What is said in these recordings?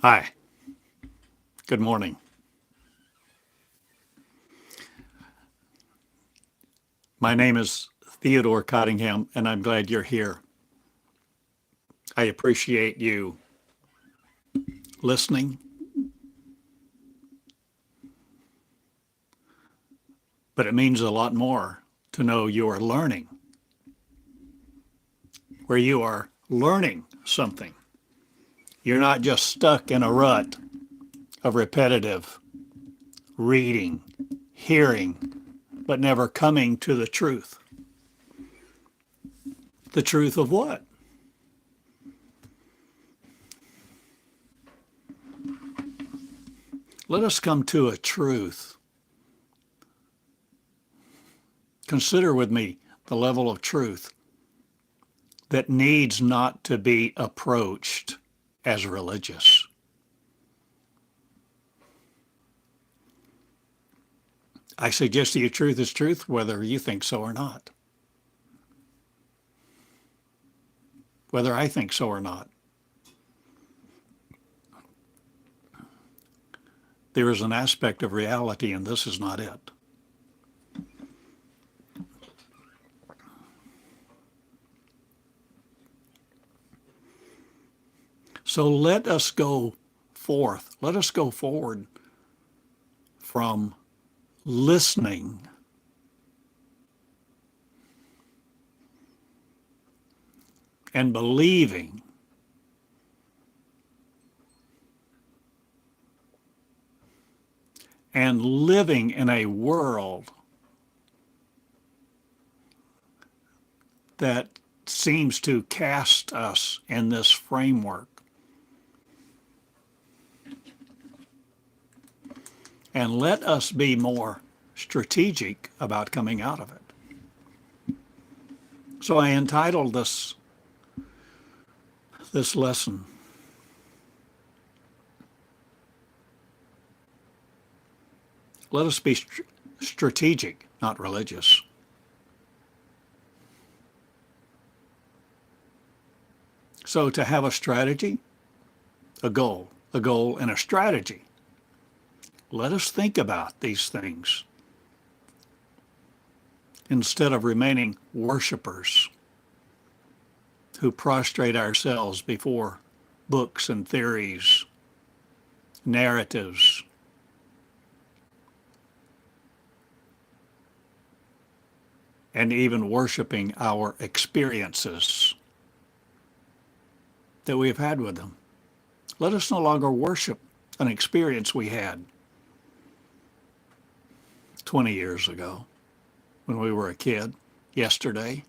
Hi, good morning. My name is Theodore Cottingham, and I'm glad you're here. I appreciate you listening, but it means a lot more to know you are learning, where you are learning something. You're not just stuck in a rut of repetitive reading, hearing, but never coming to the truth. The truth of what? Let us come to a truth. Consider with me the level of truth that needs not to be approached as religious. I suggest to you truth is truth, whether you think so or not, whether I think so or not. There is an aspect of reality, and this is not it. So let us go forth. Let us go forward from listening and believing and living in a world that seems to cast us in this framework. And let us be more strategic about coming out of it. So I entitled this lesson, Let us be strategic, not religious. So to have a strategy, a goal and a strategy. Let us think about these things instead of remaining worshipers who prostrate ourselves before books and theories, narratives, and even worshiping our experiences that we have had with them. Let us no longer worship an experience we had 20 years ago when we were a kid, yesterday.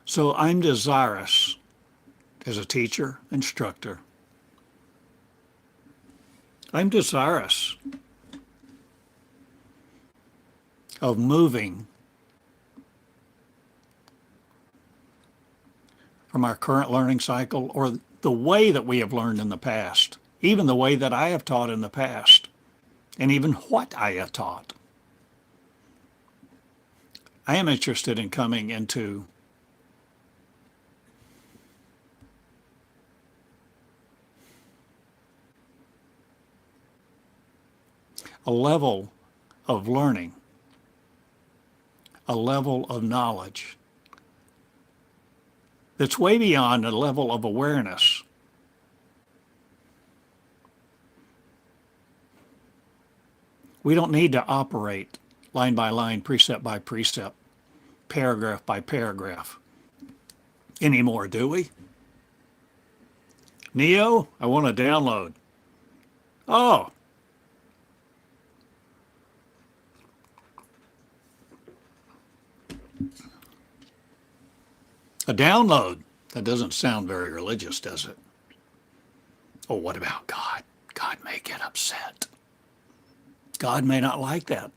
So I'm desirous as a teacher, instructor, I'm desirous of moving from our current learning cycle or the way that we have learned in the past, even the way that I have taught in the past, and even what I have taught. I am interested in coming into a level of learning, a level of knowledge that's way beyond a level of awareness. We don't need to operate line by line, precept by precept, paragraph by paragraph anymore, do we? Neo, I want to download. Oh, a download. That doesn't sound very religious, does it? Oh, what about God? God may get upset. God may not like that.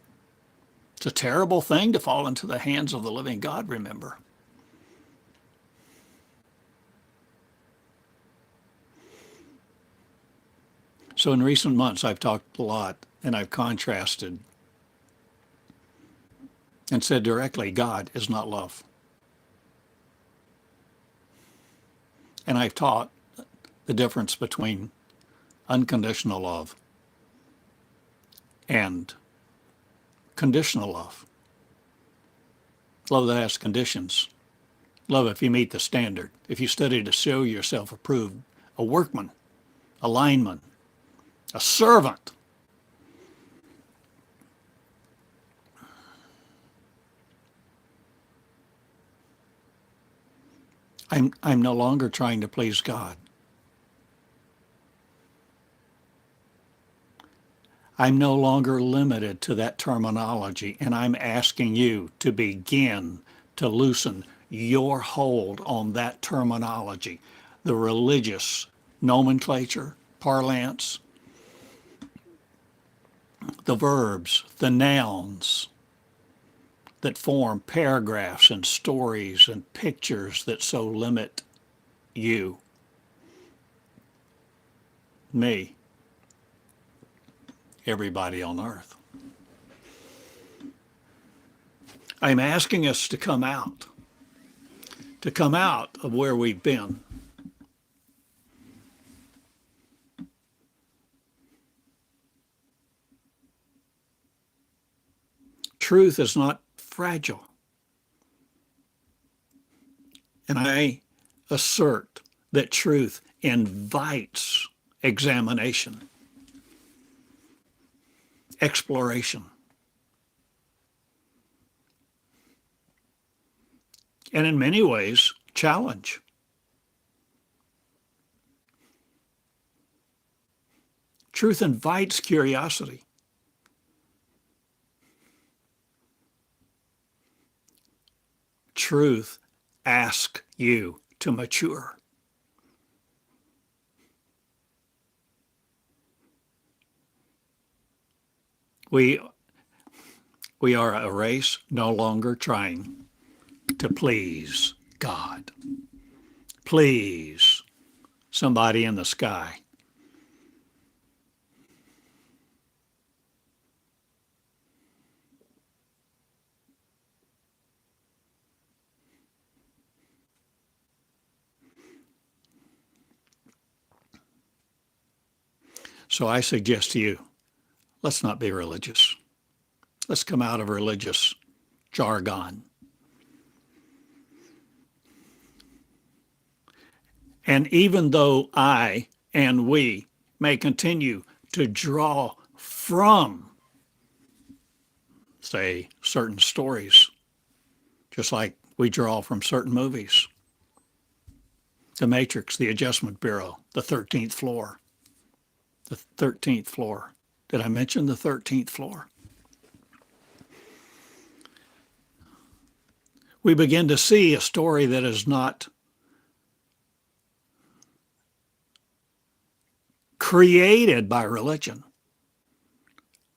It's a terrible thing to fall into the hands of the living God, remember. So in recent months, I've talked a lot and I've contrasted and said directly, God is not love. And I've taught the difference between unconditional love and conditional love. Love that has conditions. Love if you meet the standard, if you study to show yourself approved, a workman, a lineman, a servant. I'm no longer trying to please God. I'm no longer limited to that terminology, and I'm asking you to begin to loosen your hold on that terminology, the religious nomenclature, parlance, the verbs, the nouns that form paragraphs and stories and pictures that so limit you, me, everybody on earth. I'm asking us to come out of where we've been. Truth is not fragile. And I assert that truth invites examination, exploration, and in many ways, challenge. Truth invites curiosity. Truth asks you to mature. We are a race no longer trying to please God. Please somebody in the sky. So I suggest to you, let's not be religious. Let's come out of religious jargon. And even though I and we may continue to draw from, say, certain stories, just like we draw from certain movies, The Matrix, The Adjustment Bureau, The 13th Floor, The 13th Floor. Did I mention the 13th floor? We begin to see a story that is not created by religion.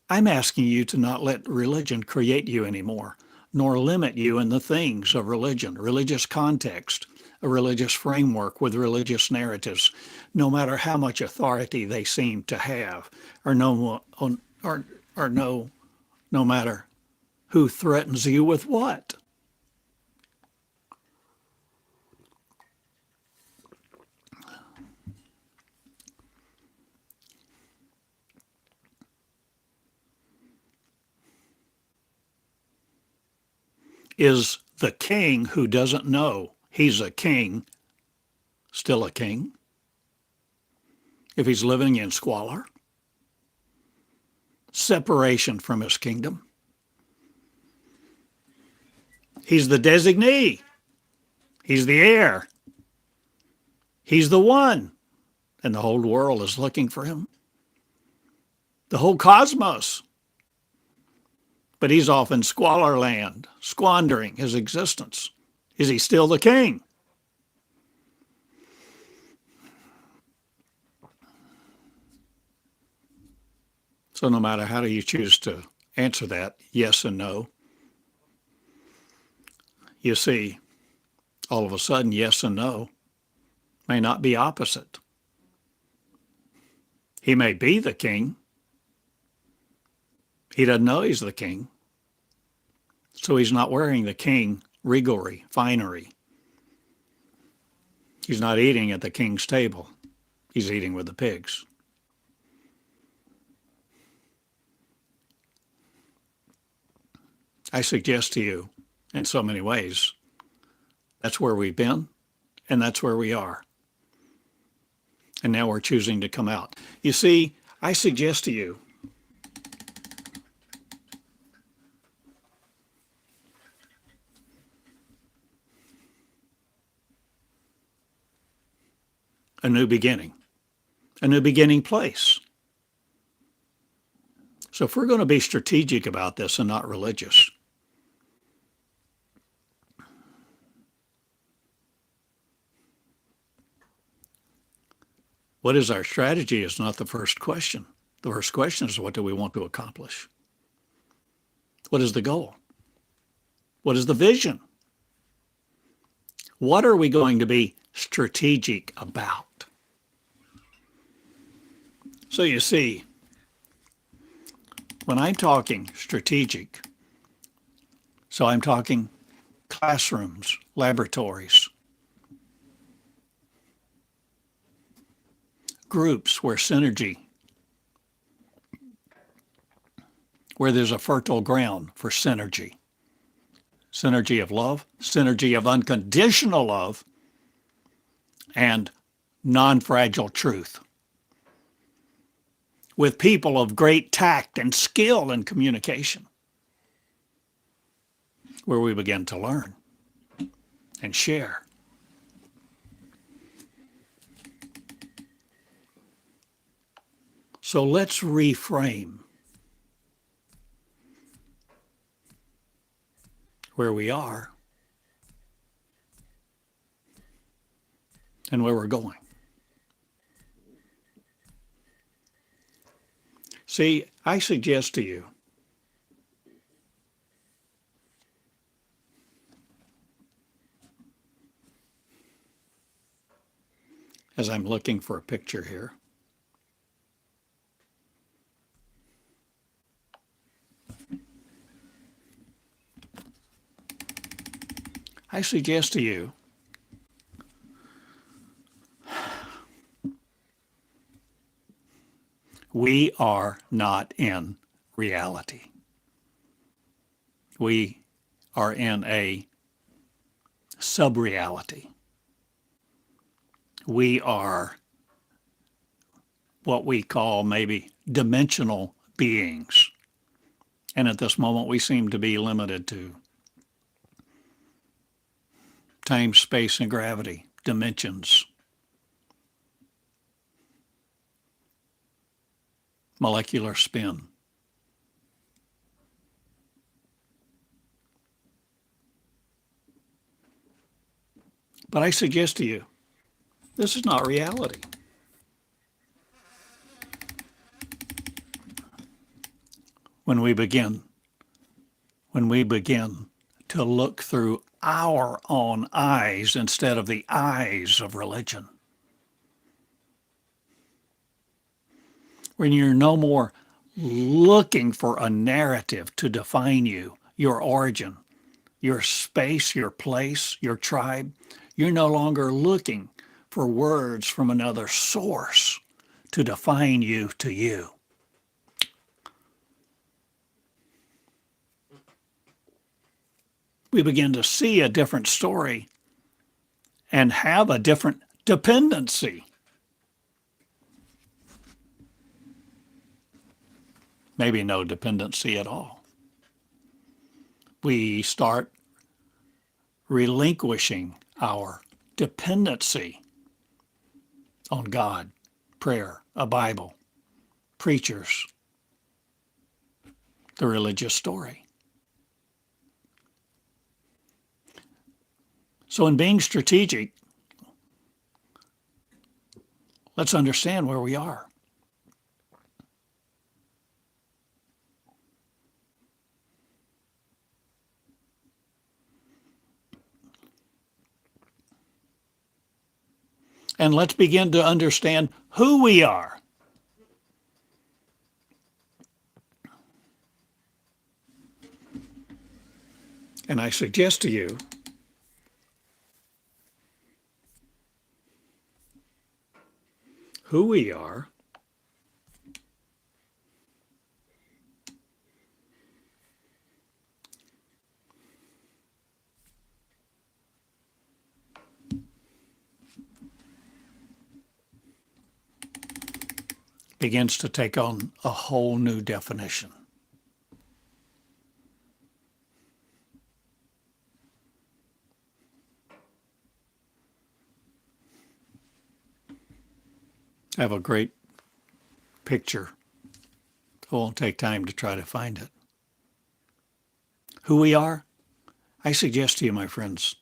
I'm asking you to not let religion create you anymore, nor limit you in the things of religion, religious context, a religious framework with religious narratives, no matter how much authority they seem to have, or no matter who threatens you with what. Is the king who doesn't know he's a king still a king? If he's living in squalor, separation from his kingdom, he's the designee, he's the heir, he's the one, and the whole world is looking for him, the whole cosmos. But he's off in squalor land, squandering his existence. Is he still the king? So no matter how do you choose to answer that, yes and no, you see, all of a sudden, yes and no may not be opposite. He may be the king. He doesn't know he's the king. So he's not wearing the king regalry, finery. He's not eating at the king's table. He's eating with the pigs. I suggest to you, in so many ways, that's where we've been, and that's where we are. And now we're choosing to come out. You see, I suggest to you, a new beginning place. So if we're going to be strategic about this and not religious, what is our strategy is not the first question. The first question is, what do we want to accomplish? What is the goal? What is the vision? What are we going to be strategic about? So you see, when I'm talking strategic, so I'm talking classrooms, laboratories, groups where synergy, where there's a fertile ground for synergy. Synergy of love, synergy of unconditional love, and non-fragile truth. With people of great tact and skill in communication, where we begin to learn and share. So let's reframe where we are and where we're going. See, I suggest to you as I'm looking for a picture here, I suggest to you we are not in reality. We are in a sub-reality. We are what we call maybe dimensional beings. And at this moment, we seem to be limited to time, space, and gravity, dimensions, molecular spin. But I suggest to you, this is not reality. When we begin to look through our own eyes instead of the eyes of religion. When you're no more looking for a narrative to define you, your origin, your space, your place, your tribe, you're no longer looking for words from another source to define you to you. We begin to see a different story and have a different dependency. Maybe no dependency at all. We start relinquishing our dependency on God, prayer, a Bible, preachers, the religious story. So in being strategic, let's understand where we are. And let's begin to understand who we are. And I suggest to you who we are begins to take on a whole new definition. I have a great picture. It won't take time to try to find it. Who we are, I suggest to you, my friends,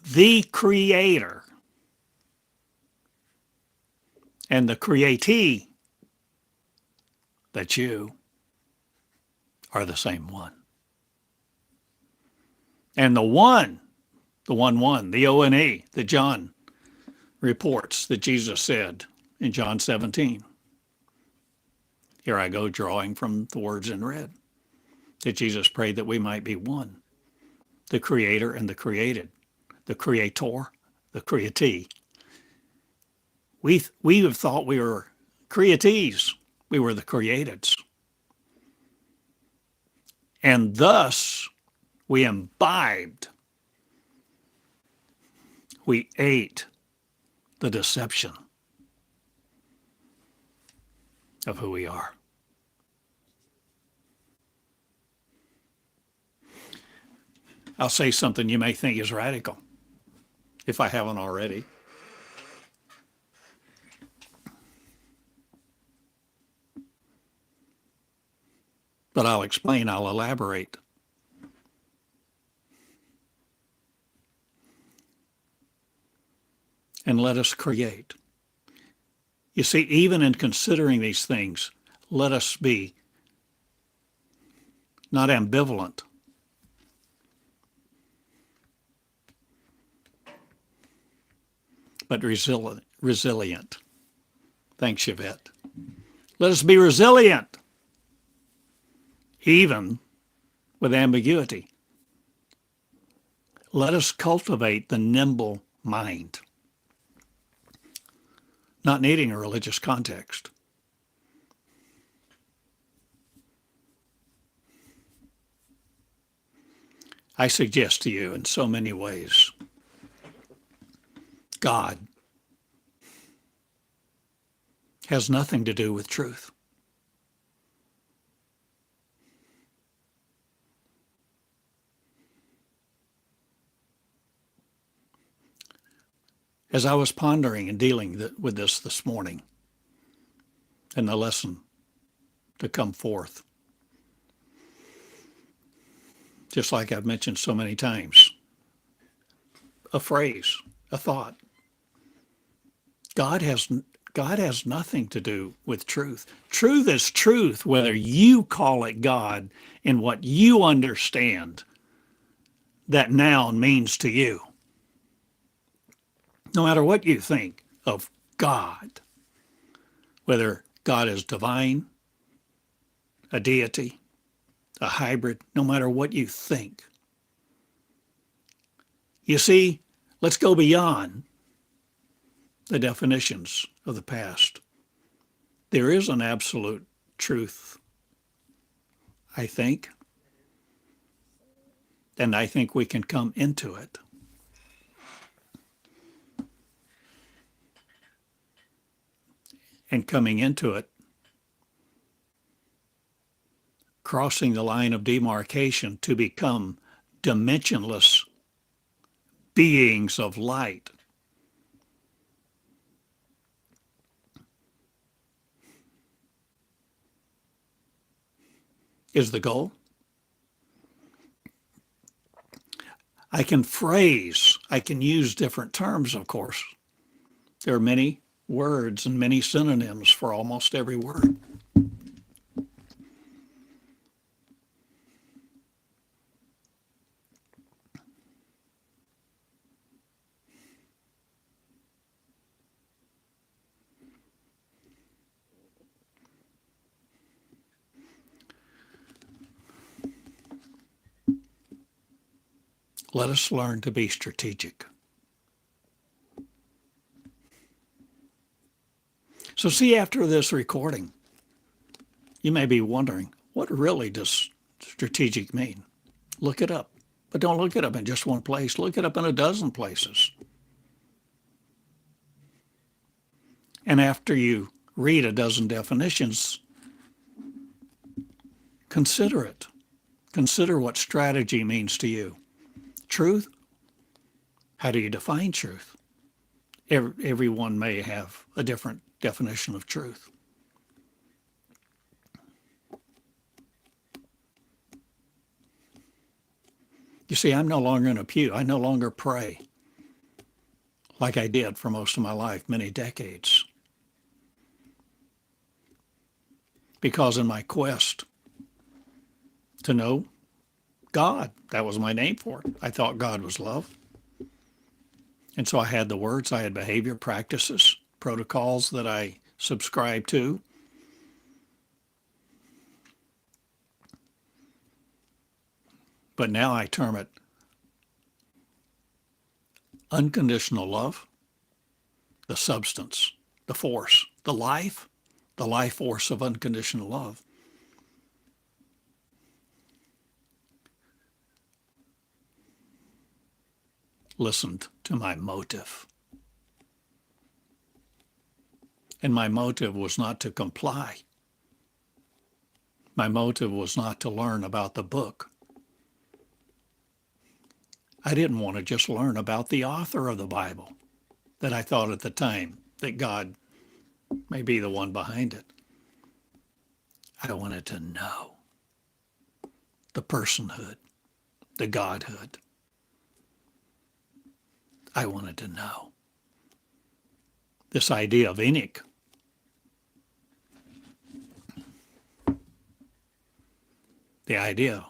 the Creator and the createe, that you are the same one. And the one, the O-N-E, that John reports that Jesus said in John 17. Here I go drawing from the words in red, that Jesus prayed that we might be one, the Creator and the created, the Creator, the createe. We have thought we were createes. We were the createds. And thus we imbibed, we ate the deception of who we are. I'll say something you may think is radical, if I haven't already. But I'll explain, I'll elaborate. And let us create. You see, even in considering these things, let us be not ambivalent, but resilient. Thanks, Yvette. Let us be resilient, even with ambiguity. Let us cultivate the nimble mind, not needing a religious context. I suggest to you in so many ways, God has nothing to do with truth. As I was pondering and dealing with this morning, and the lesson to come forth, just like I've mentioned so many times, a phrase, a thought. God has nothing to do with truth. Truth is truth, whether you call it God in what you understand that noun means to you. No matter what you think of God, whether God is divine, a deity, a hybrid, no matter what you think. You see, let's go beyond the definitions of the past. There is an absolute truth, I think, and I think we can come into it. And coming into it, crossing the line of demarcation to become dimensionless beings of light. Is the goal. I can use different terms, of course. There are many words and many synonyms for almost every word. Let us learn to be strategic. So see, after this recording, you may be wondering, what really does strategic mean? Look it up. But don't look it up in just one place. Look it up in a dozen places. And after you read a dozen definitions, consider it. Consider what strategy means to you. Truth? How do you define truth? Everyone may have a different definition of truth. You see, I'm no longer in a pew. I no longer pray like I did for most of my life, many decades. Because in my quest to know God, that was my name for it. I thought God was love. And so I had the words, I had behavior practices, protocols that I subscribed to. But now I term it unconditional love, the substance, the force, the life force of unconditional love. Listened to my motive. And my motive was not to comply. My motive was not to learn about the book. I didn't want to just learn about the author of the Bible, that I thought at the time that God may be the one behind it. I wanted to know the personhood, the Godhood. I wanted to know this idea of Enoch. The idea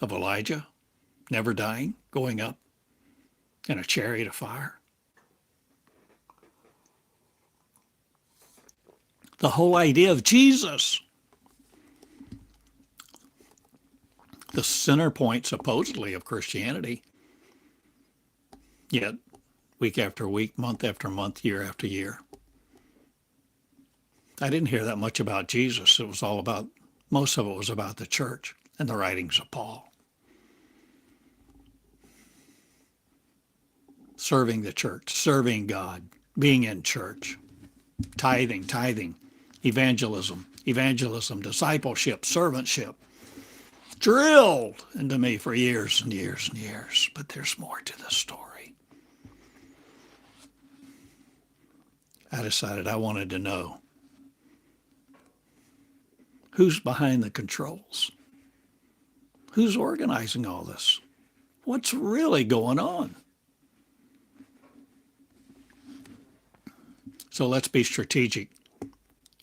of Elijah never dying, going up in a chariot of fire. The whole idea of Jesus, the center point supposedly of Christianity, yet week after week, month after month, year after year. I didn't hear that much about Jesus. It was all about, most of it was about the church and the writings of Paul. Serving the church, serving God, being in church, tithing, evangelism, discipleship, servantship, drilled into me for years and years and years. But there's more to the story. I decided I wanted to know who's behind the controls, who's organizing all this, what's really going on. So let's be strategic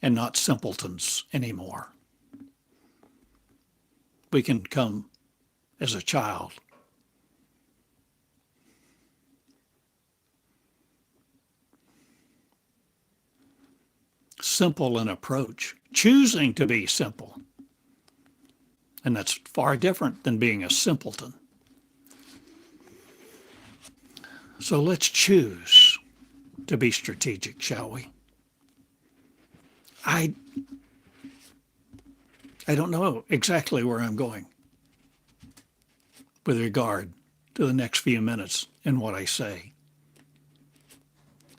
and not simpletons anymore. We can come as a child. Simple in approach, choosing to be simple. And that's far different than being a simpleton. So let's choose to be strategic, shall we? I don't know exactly where I'm going with regard to the next few minutes in what I say.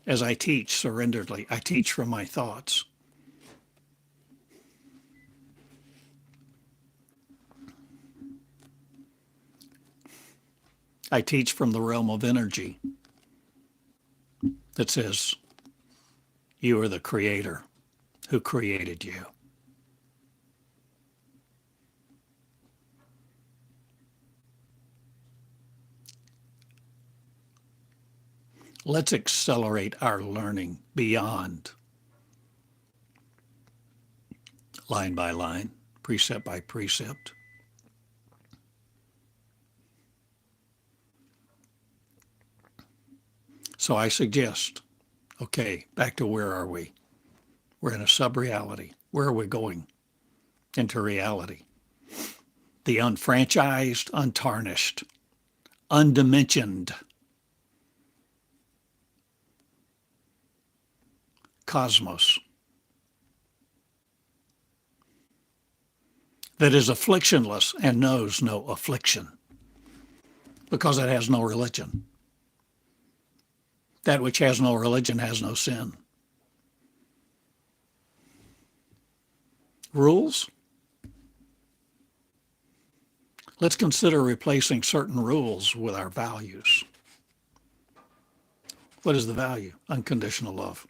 As I teach surrenderedly, I teach from my thoughts. I teach from the realm of energy that says, you are the creator who created you. Let's accelerate our learning beyond line by line, precept by precept. So I suggest, okay, back to where are we? We're in a sub-reality. Where are we going? Into reality. The unfranchised, untarnished, undimensioned cosmos that is afflictionless and knows no affliction because it has no religion. That which has no religion has no sin. Rules? Let's consider replacing certain rules with our values. What is the value? Unconditional love.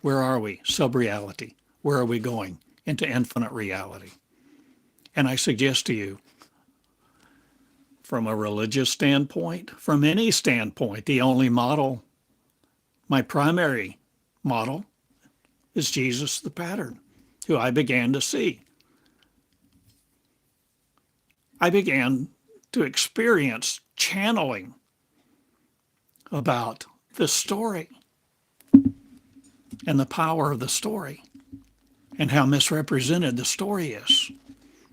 Where are we? Sub-reality. Where are we going? Into infinite reality. And I suggest to you, from a religious standpoint, from any standpoint, the only model, my primary model, is Jesus the pattern, who I began to see. I began to experience channeling about the story and the power of the story and how misrepresented the story is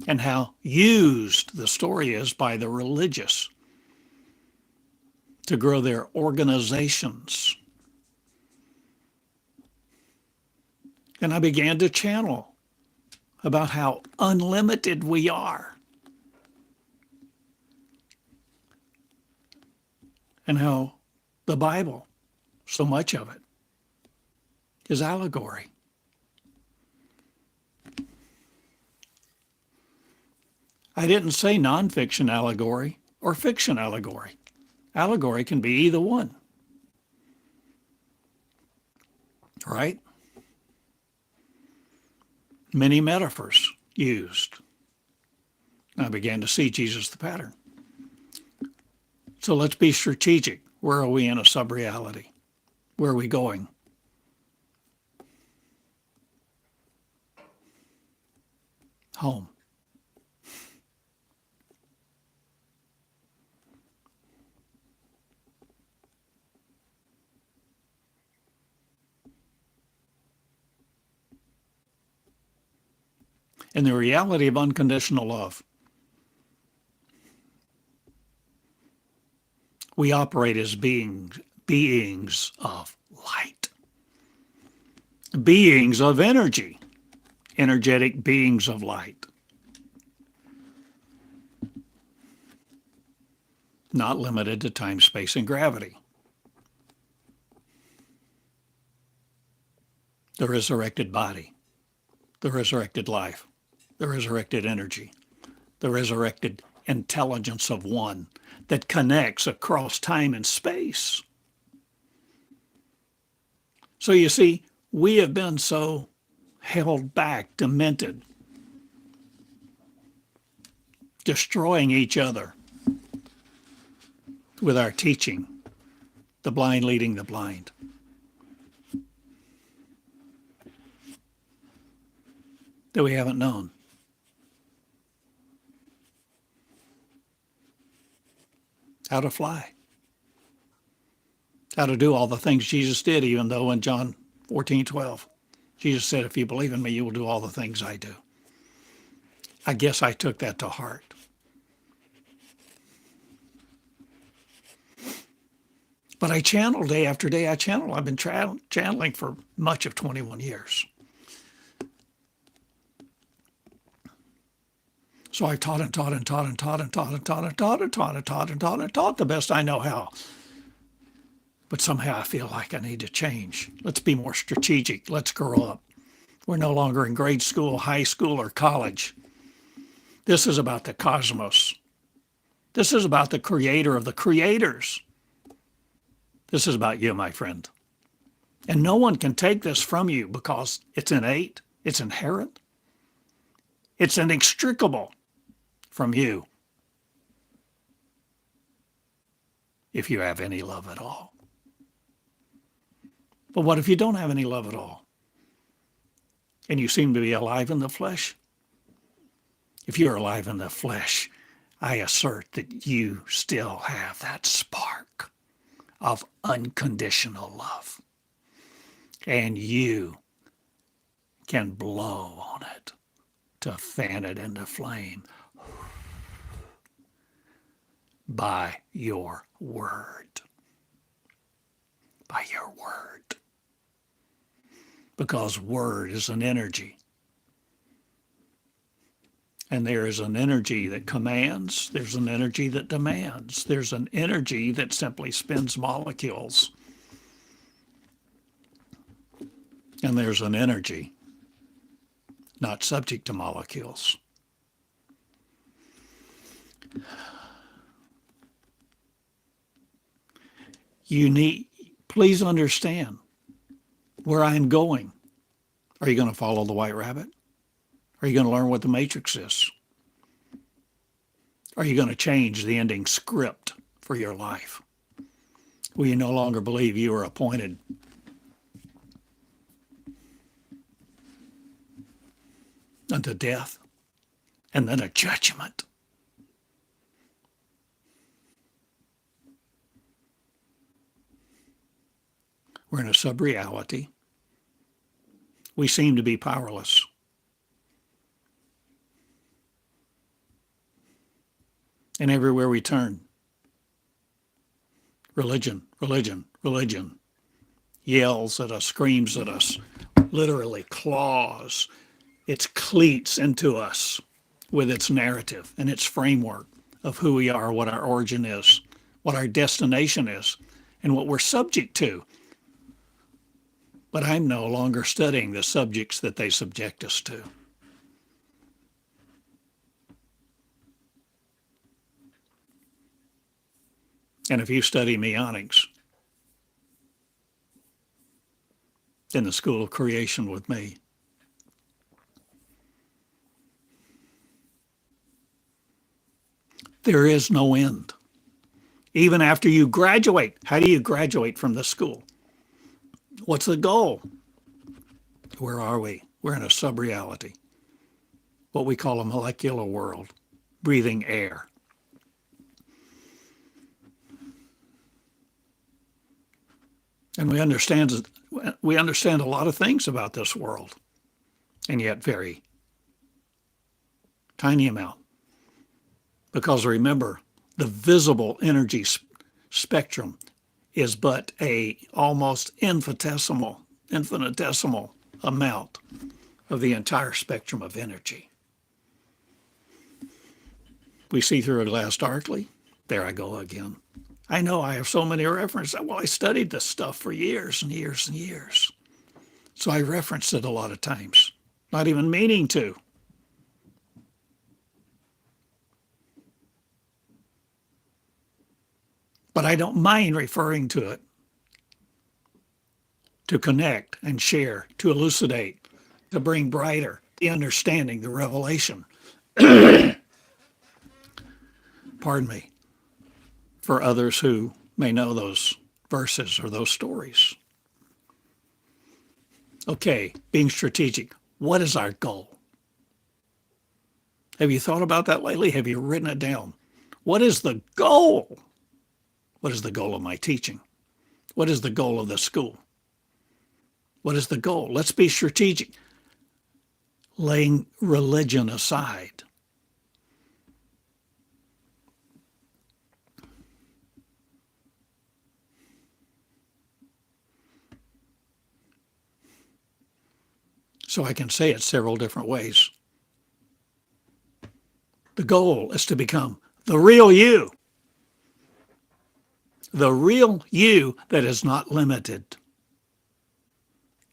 and how used the story is by the religious to grow their organizations. And I began to channel about how unlimited we are and how the Bible, so much of it, is allegory. I didn't say nonfiction allegory or fiction allegory. Allegory can be either one, right? Many metaphors used. I began to see Jesus the pattern. So let's be strategic. Where are we in a sub-reality? Where are we going? Home. In the reality of unconditional love, we operate as beings of light, beings of energy, energetic beings of light. Not limited to time, space, and gravity. The resurrected body, the resurrected life, the resurrected energy, the resurrected intelligence of one that connects across time and space. So you see, we have been so held back, demented, destroying each other with our teaching, the blind leading the blind. That we haven't known. How to fly. How to do all the things Jesus did, even though in John 14:12, Jesus said, if you believe in me, you will do all the things I do. I guess I took that to heart. But I channel day after day. I've been channeling for much of 21 years. So I taught and taught and taught and taught and taught and taught and taught and taught and taught and taught and taught the best I know how. But somehow I feel like I need to change. Let's be more strategic. Let's grow up. We're no longer in grade school, high school, or college. This is about the cosmos. This is about the creator of the creators. This is about you, my friend. And no one can take this from you because it's innate, it's inherent, it's inextricable from you if you have any love at all. But what if you don't have any love at all? And you seem to be alive in the flesh? If you're alive in the flesh, I assert that you still have that spark of unconditional love. And you can blow on it to fan it into flame. by your word. By your word. Because word is an energy. And there is an energy that commands. There's an energy that demands. There's an energy that simply spins molecules. And there's an energy not subject to molecules. Please understand where I'm going. Are you going to follow the white rabbit? Are you going to learn what the matrix is? Are you going to change the ending script for your life? Will you no longer believe you are appointed unto death and then a judgment? We're in a sub-reality. We seem to be powerless. And everywhere we turn, religion, religion, religion yells at us, screams at us, literally claws its cleats into us with its narrative and its framework of who we are, what our origin is, what our destination is, and what we're subject to. But I'm no longer studying the subjects that they subject us to. And if you study Meonics in the School of Creation with me, there is no end. Even after you graduate, how do you graduate from the school? What's the goal? Where are we? We're in a sub-reality, what we call a molecular world, breathing air. And we understand a lot of things about this world, and yet very tiny amount. Because remember, the visible energy spectrum is but a almost infinitesimal amount of the entire spectrum of energy. We see through a glass darkly. There I go again. I know I have so many references. Well, I studied this stuff for years and years and years. So I referenced it a lot of times, not even meaning to. But I don't mind referring to it, to connect and share, to elucidate, to bring brighter the understanding, the revelation. Pardon me, for others who may know those verses or those stories. Okay, being strategic. What is our goal? Have you thought about that lately? Have you written it down? What is the goal? What is the goal of my teaching? What is the goal of the school? What is the goal? Let's be strategic. Laying religion aside. So I can say it several different ways. The goal is to become the real you. The real you that is not limited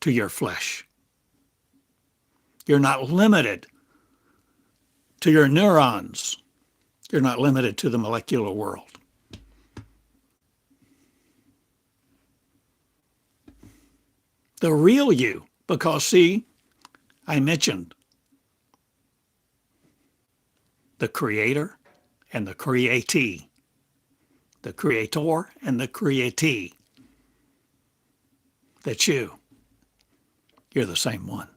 to your flesh. You're not limited to your neurons. You're not limited to the molecular world. The real you, because see, I mentioned the creator and the createe, the creator and the createe. That's you. You're the same one.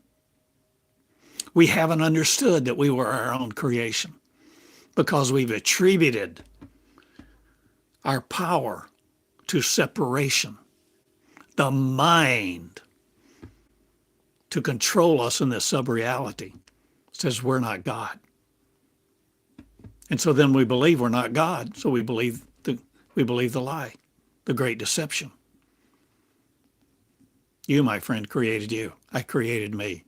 We haven't understood that we were our own creation because we've attributed our power to separation, the mind to control us in this sub-reality says we're not God. And so then we believe we're not God. So we believe the lie, the great deception. You, my friend, created you. I created me.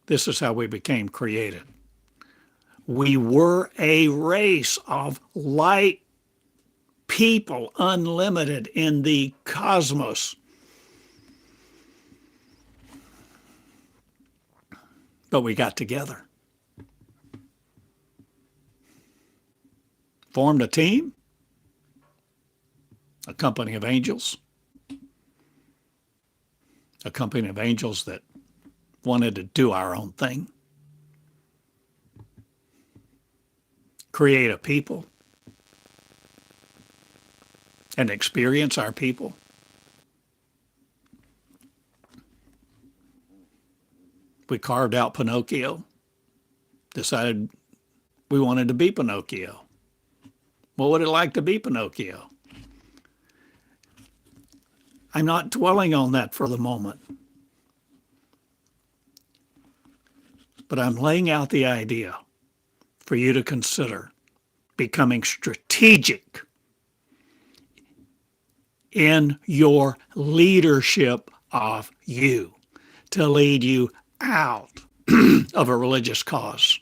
This is how we became created. We were a race of light people, unlimited in the cosmos. But we got together, formed a team, a company of angels, a company of angels that wanted to do our own thing, create a people, and experience our people. We carved out Pinocchio, decided we wanted to be Pinocchio. What would it like to be Pinocchio? I'm not dwelling on that for the moment, but I'm laying out the idea for you to consider becoming strategic in your leadership of you to lead you out of a religious cause,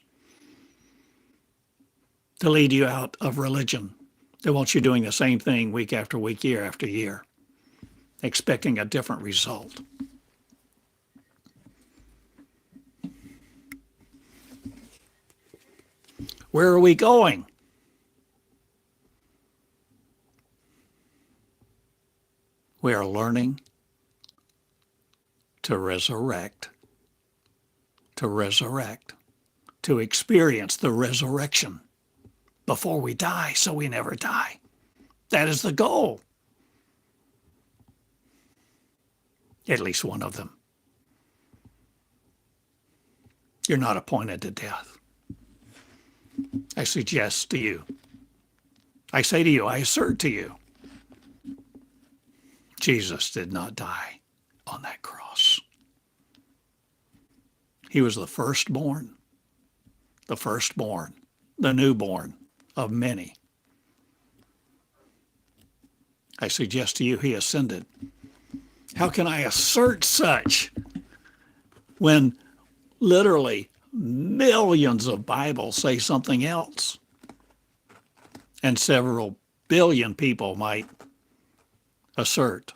to lead you out of religion that wants you doing the same thing week after week, year after year, expecting a different result. Where are we going? We are learning to resurrect, to experience the resurrection before we die, so we never die. That is the goal. At least one of them. You're not appointed to death. I suggest to you, I say to you, I assert to you, Jesus did not die on that cross. He was the firstborn, the newborn of many. I suggest to you he ascended. How can I assert such when literally millions of Bibles say something else? And several billion people might assert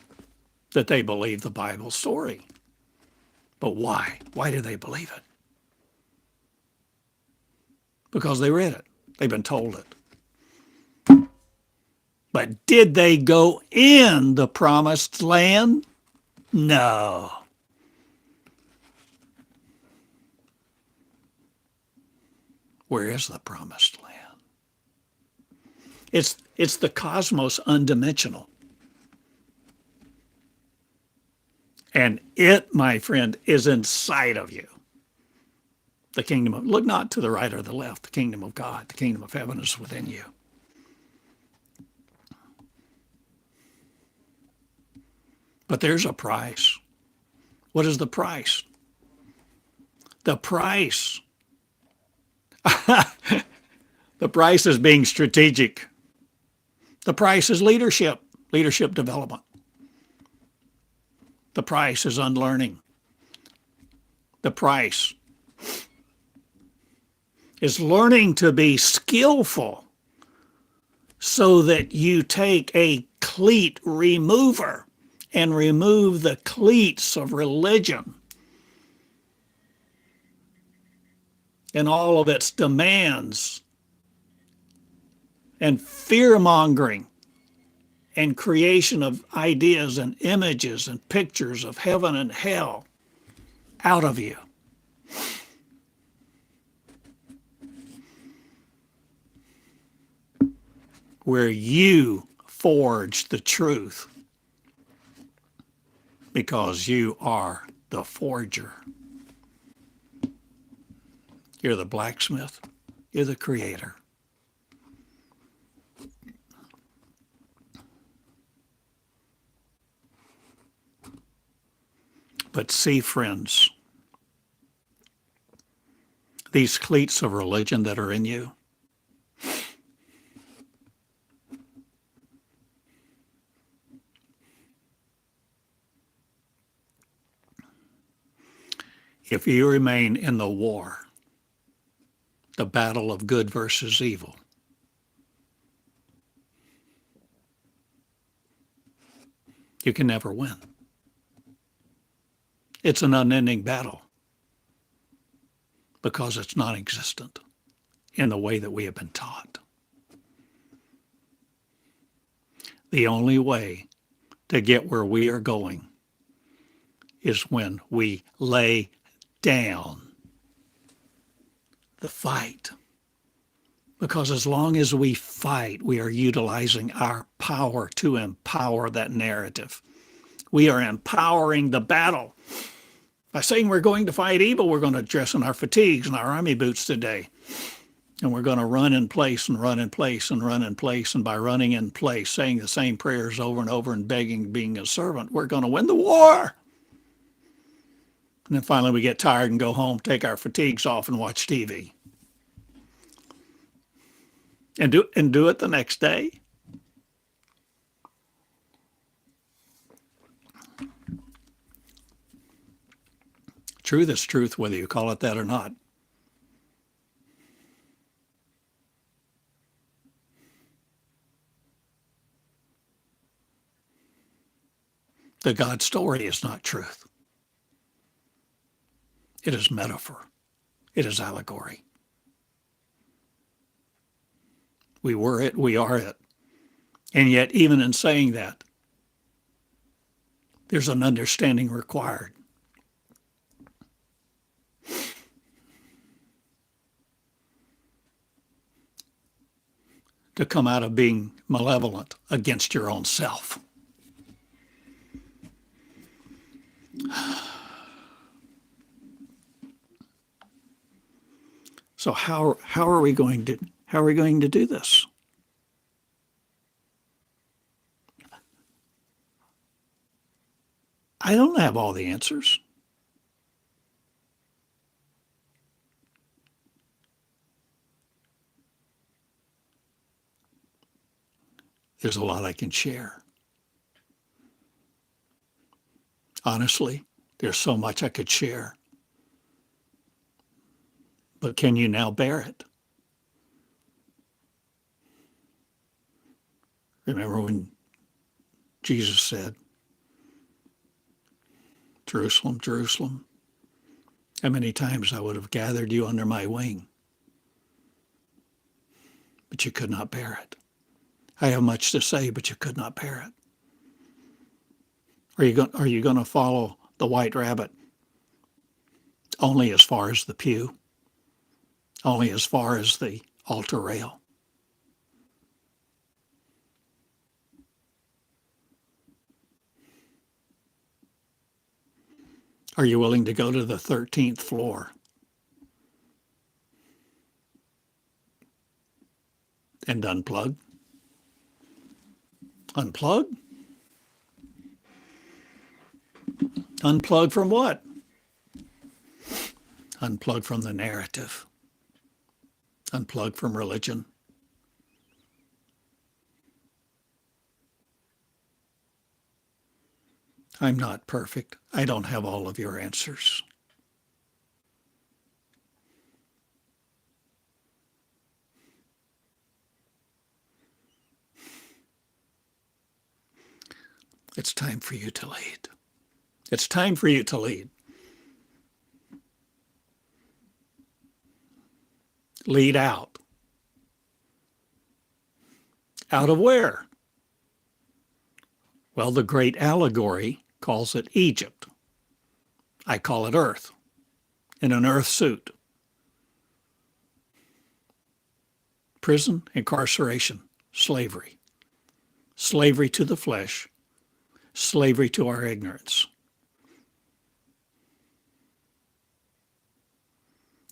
that they believe the Bible story. But why? Why do they believe it? Because they read it. They've been told it. But did they go in the promised land? No. Where is the promised land? It's the cosmos undimensional. And it, my friend, is inside of you. The kingdom of, look not to the right or the left, the kingdom of God, the kingdom of heaven is within you. But there's a price. What is the price? The price. The price is being strategic. The price is leadership development. The price is unlearning. The price is learning to be skillful so that you take a cleat remover and remove the cleats of religion and all of its demands and fear-mongering and creation of ideas and images and pictures of heaven and hell out of you. Where you forge the truth because you are the forger. You're the blacksmith. You're the creator. But see, friends, these cleats of religion that are in you, if you remain in the war, the battle of good versus evil, you can never win. It's an unending battle because it's non-existent in the way that we have been taught. The only way to get where we are going is when we lay down the fight. Because as long as we fight, we are utilizing our power to empower that narrative. We are empowering the battle. By saying we're going to fight evil, we're going to dress in our fatigues and our army boots today. And we're going to run in place and run in place and run in place. And by running in place, saying the same prayers over and over and begging, being a servant, we're going to win the war. And then finally we get tired and go home, take our fatigues off and watch TV. And do it the next day. Truth is truth, whether you call it that or not. The God story is not truth. It is metaphor. It is allegory. We were it, we are it. And yet, even in saying that, there's an understanding required. To come out of being malevolent against your own self. So how are we going to do this? I don't have all the answers. There's a lot I can share. Honestly, there's so much I could share. But can you now bear it? Remember when Jesus said, Jerusalem, Jerusalem, how many times I would have gathered you under my wing, but you could not bear it. I have much to say, but you could not bear it. Are you going to follow the white rabbit only as far as the pew? Only as far as the altar rail? Are you willing to go to the 13th floor and unplug? Unplug? Unplug from what? Unplug from the narrative. Unplug from religion. I'm not perfect. I don't have all of your answers. It's time for you to lead. It's time for you to lead. Lead out. Out of where? Well, the great allegory calls it Egypt. I call it Earth, in an earth suit. Prison, incarceration, slavery. Slavery to the flesh, slavery to our ignorance.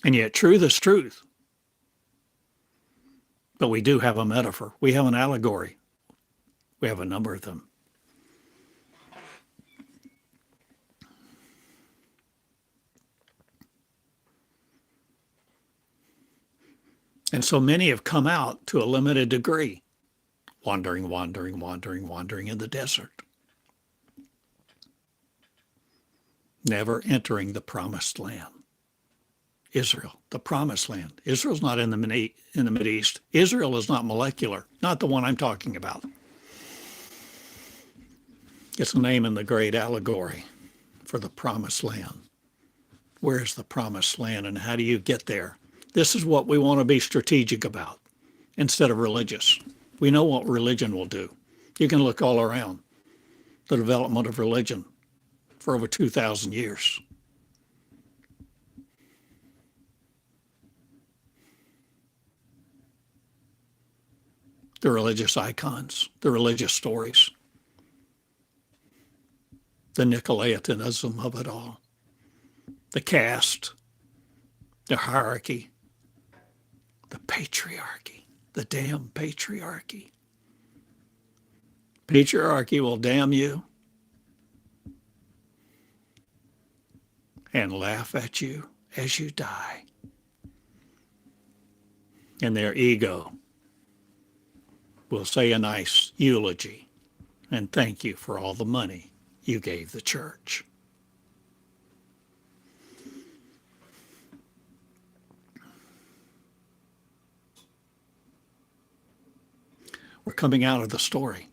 And yet truth is truth. But we do have a metaphor. We have an allegory. We have a number of them. And so many have come out to a limited degree, wandering, wandering, wandering, wandering in the desert, never entering the promised land. Israel, the promised land. Israel's not in the Mideast. Israel is not molecular, not the one I'm talking about. It's a name in the great allegory for the promised land. Where's the promised land and how do you get there? This is what we want to be strategic about instead of religious. We know what religion will do. You can look all around the development of religion for over 2,000 years. The religious icons, the religious stories, the Nicolaitanism of it all, the caste, the hierarchy, the patriarchy, the damn patriarchy. Patriarchy will damn you and laugh at you as you die. And their ego will say a nice eulogy and thank you for all the money you gave the church. We're coming out of the story.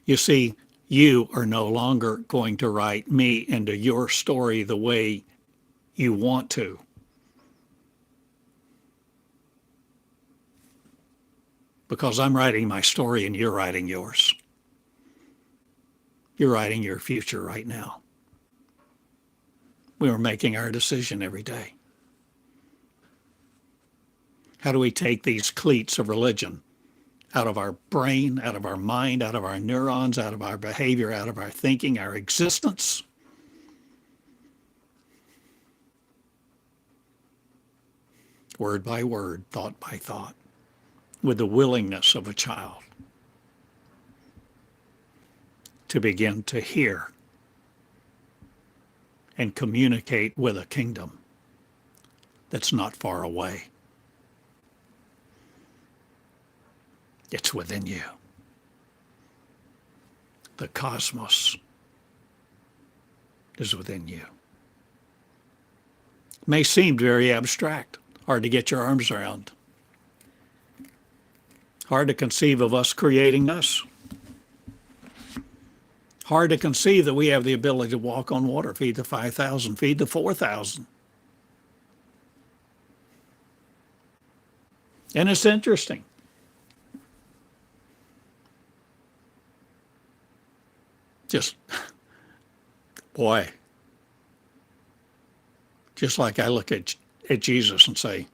You see, you are no longer going to write me into your story the way you want to. Because I'm writing my story and you're writing yours. You're writing your future right now. We are making our decision every day. How do we take these cleats of religion out of our brain, out of our mind, out of our neurons, out of our behavior, out of our thinking, our existence? Word by word, thought by thought, with the willingness of a child to begin to hear and communicate with a kingdom that's not far away. It's within you. The cosmos is within you. It may seem very abstract, hard to get your arms around. Hard to conceive of us creating us. Hard to conceive that we have the ability to walk on water, feed the 5,000, feed the 4,000. And it's interesting. Just, boy, just like I look at Jesus and say,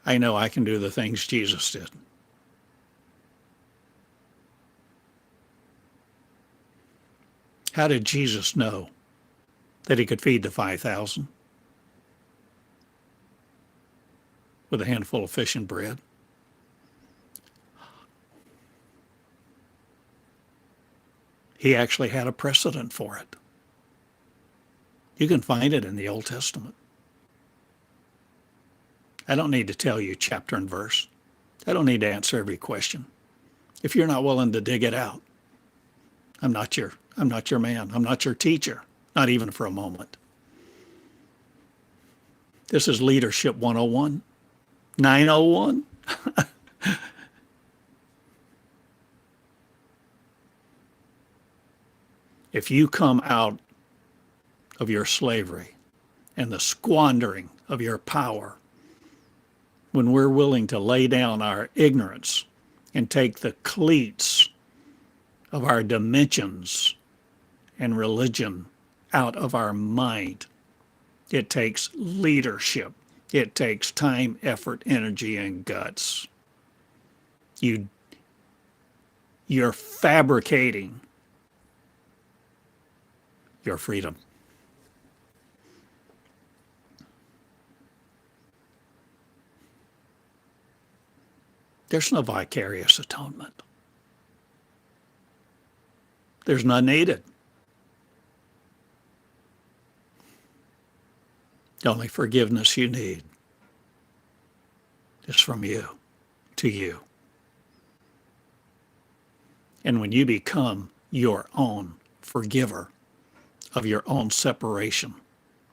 I know I can do the things Jesus did. How did Jesus know that he could feed the 5,000 with a handful of fish and bread? He actually had a precedent for it. You can find it in the Old Testament. I don't need to tell you chapter and verse. I don't need to answer every question. If you're not willing to dig it out, I'm not your man. I'm not your teacher, not even for a moment. This is Leadership 101, 901. If you come out of your slavery and the squandering of your power, when we're willing to lay down our ignorance and take the cleats of our dimensions and religion out of our mind, it takes leadership. It takes time, effort, energy, and guts. You're fabricating your freedom. There's no vicarious atonement. There's none needed. The only forgiveness you need is from you to you. And when you become your own forgiver of your own separation,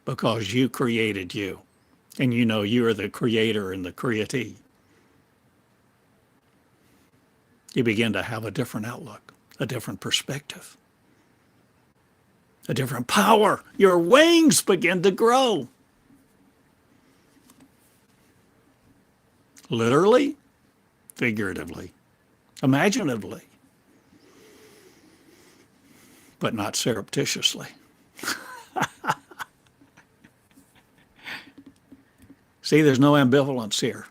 because you created you, and you know you are the creator and the createe, you begin to have a different outlook, a different perspective, a different power. Your wings begin to grow. Literally, figuratively, imaginatively, but not surreptitiously. See, there's no ambivalence here.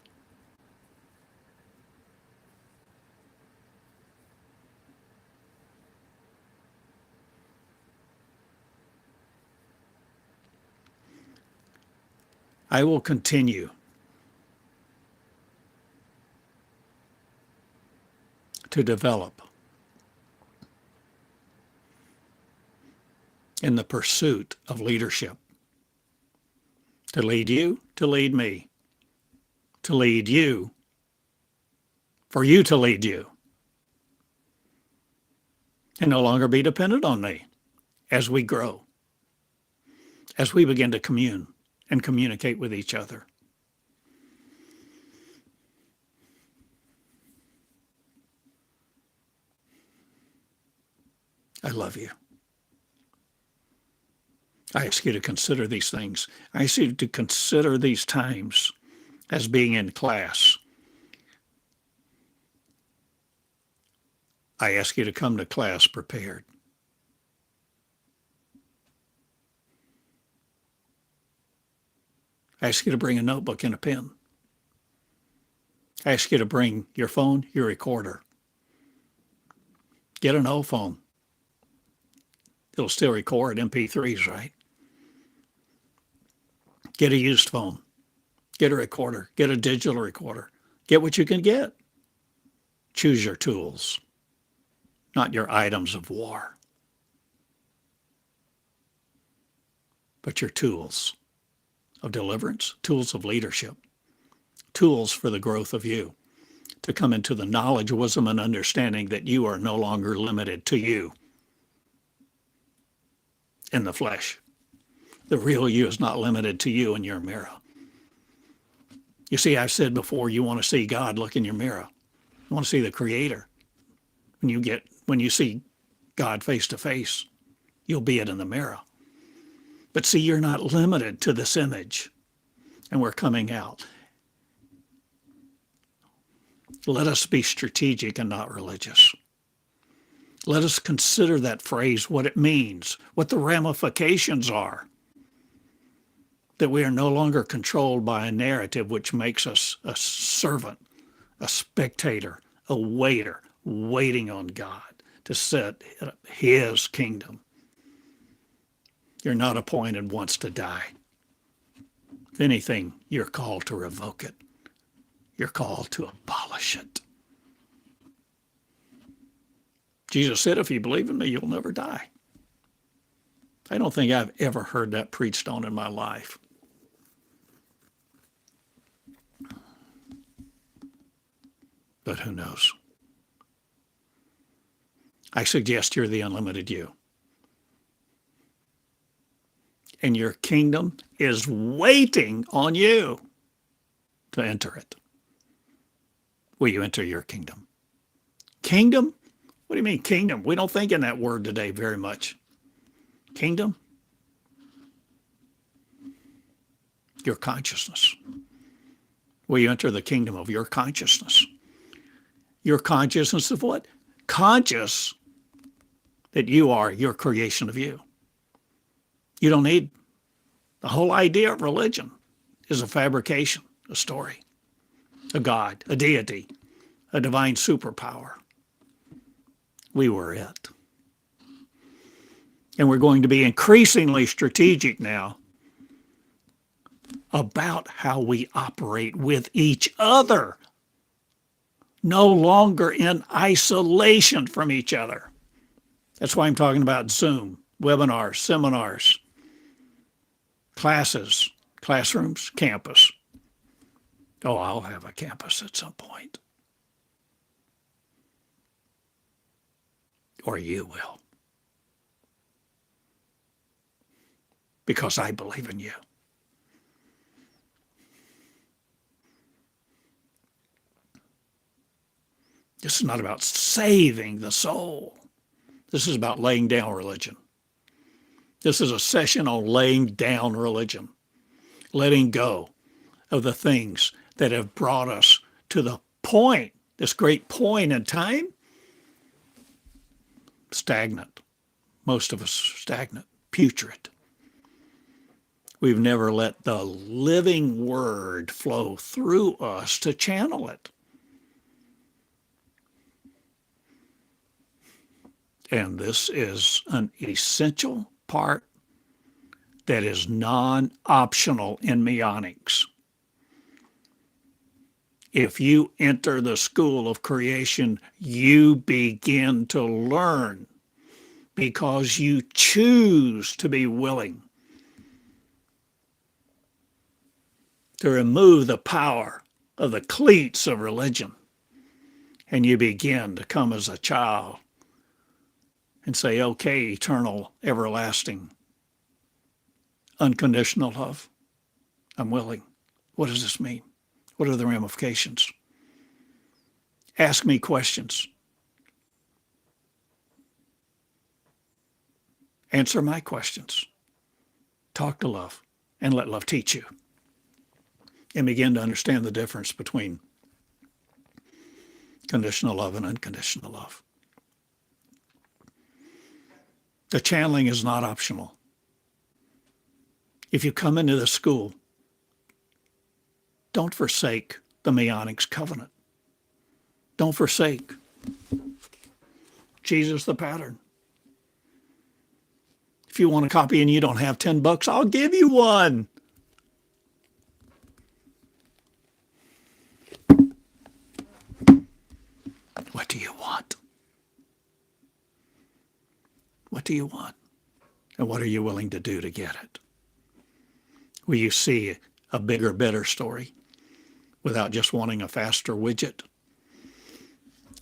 I will continue to develop in the pursuit of leadership, to lead you, to lead me, to lead you, for you to lead you, and no longer be dependent on me as we grow, as we begin to commune and communicate with each other. I love you. I ask you to consider these things. I ask you to consider these times as being in class. I ask you to come to class prepared. I ask you to bring a notebook and a pen. I ask you to bring your phone, your recorder. Get an old phone. It'll still record MP3s, right? Get a used phone. Get a recorder. Get a digital recorder. Get what you can get. Choose your tools, not your items of war, but your tools of deliverance, tools of leadership, tools for the growth of you, to come into the knowledge, wisdom, and understanding that you are no longer limited to you in the flesh. The real you is not limited to you in your mirror. You see, I've said before, you want to see God, look in your mirror. You want to see the Creator. When you see God face to face, you'll be it in the mirror. But see, you're not limited to this image, and we're coming out. Let us be strategic and not religious. Let us consider that phrase, what it means, what the ramifications are. That we are no longer controlled by a narrative which makes us a servant, a spectator, a waiter, waiting on God to set up his kingdom. You're not appointed once to die. If anything, you're called to revoke it. You're called to abolish it. Jesus said, if you believe in me, you'll never die. I don't think I've ever heard that preached on in my life. But who knows? I suggest you're the unlimited you. And your kingdom is waiting on you to enter it. Will you enter your kingdom? Kingdom? What do you mean kingdom? We don't think in that word today very much. Kingdom? Your consciousness. Will you enter the kingdom of your consciousness? Your consciousness of what? Conscious that you are your creation of you. You don't need, the whole idea of religion is a fabrication, a story, a God, a deity, a divine superpower. We were it. And we're going to be increasingly strategic now about how we operate with each other, no longer in isolation from each other. That's why I'm talking about Zoom, webinars, seminars, classes Classrooms, campus. Oh, I'll have a campus at some point. Or you will. Because I believe in you. This is not about saving the soul. This is about laying down religion. This is a session on laying down religion, letting go of the things that have brought us to the point, this great point in time, stagnant. Most of us are stagnant, putrid. We've never let the living word flow through us to channel it. And this is an essential part that is non-optional in Meonics. If you enter the school of creation, you begin to learn because you choose to be willing to remove the power of the cleats of religion. And you begin to come as a child and say, okay, eternal, everlasting, unconditional love, I'm willing. What does this mean? What are the ramifications? Ask me questions. Answer my questions. Talk to love and let love teach you. And begin to understand the difference between conditional love and unconditional love. The channeling is not optional. If you come into the school, don't forsake the Meonics covenant. Don't forsake Jesus the pattern. If you want a copy and you don't have $10, I'll give you one. What do you want? What do you want? And what are you willing to do to get it? Will you see a bigger, better story without just wanting a faster widget?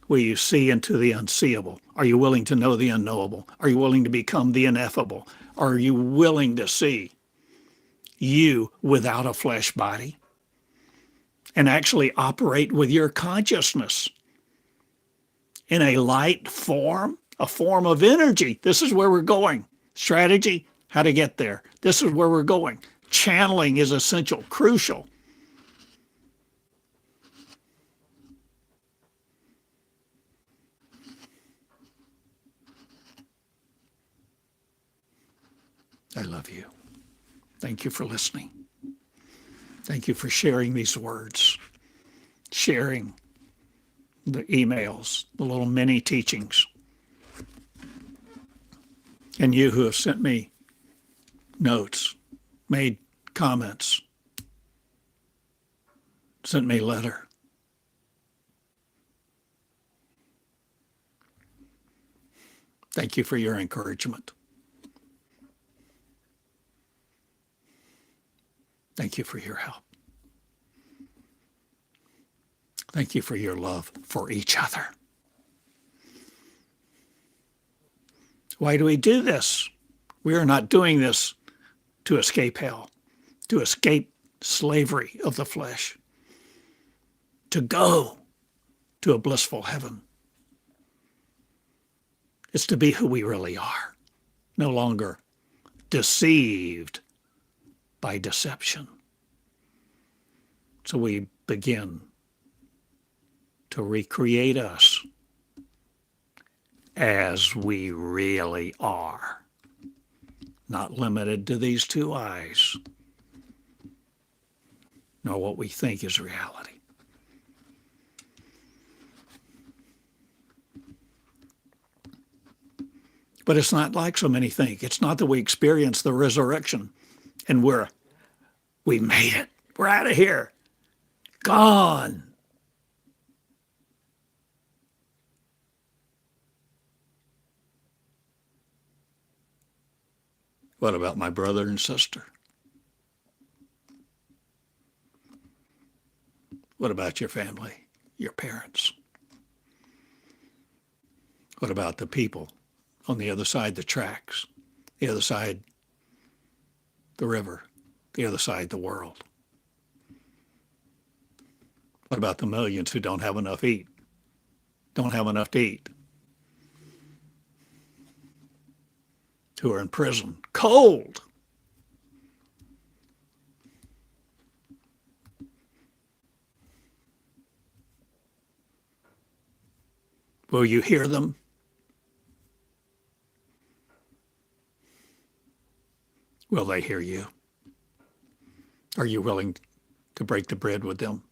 Will you see into the unseeable? Are you willing to know the unknowable? Are you willing to become the ineffable? Are you willing to see you without a flesh body and actually operate with your consciousness in a light form, a form of energy? This is where we're going. Strategy, how to get there. This is where we're going. Channeling is essential, crucial. I love you. Thank you for listening. Thank you for sharing these words, sharing the emails, the little mini teachings. And you who have sent me notes, made comments, sent me a letter. Thank you for your encouragement. Thank you for your help. Thank you for your love for each other. Why do we do this? We are not doing this to escape hell, to escape slavery of the flesh, to go to a blissful heaven. It's to be who we really are, no longer deceived by deception. So we begin to recreate us as we really are, not limited to these two eyes, nor what we think is reality. But it's not like so many think. It's not that we experience the resurrection and we made it. We're out of here. Gone. What about my brother and sister? What about your family, your parents? What about the people on the other side of the tracks, the other side the river, the other side the world? What about the millions who don't have enough to eat, who are in prison, cold? Will you hear them? Will they hear you? Are you willing to break the bread with them?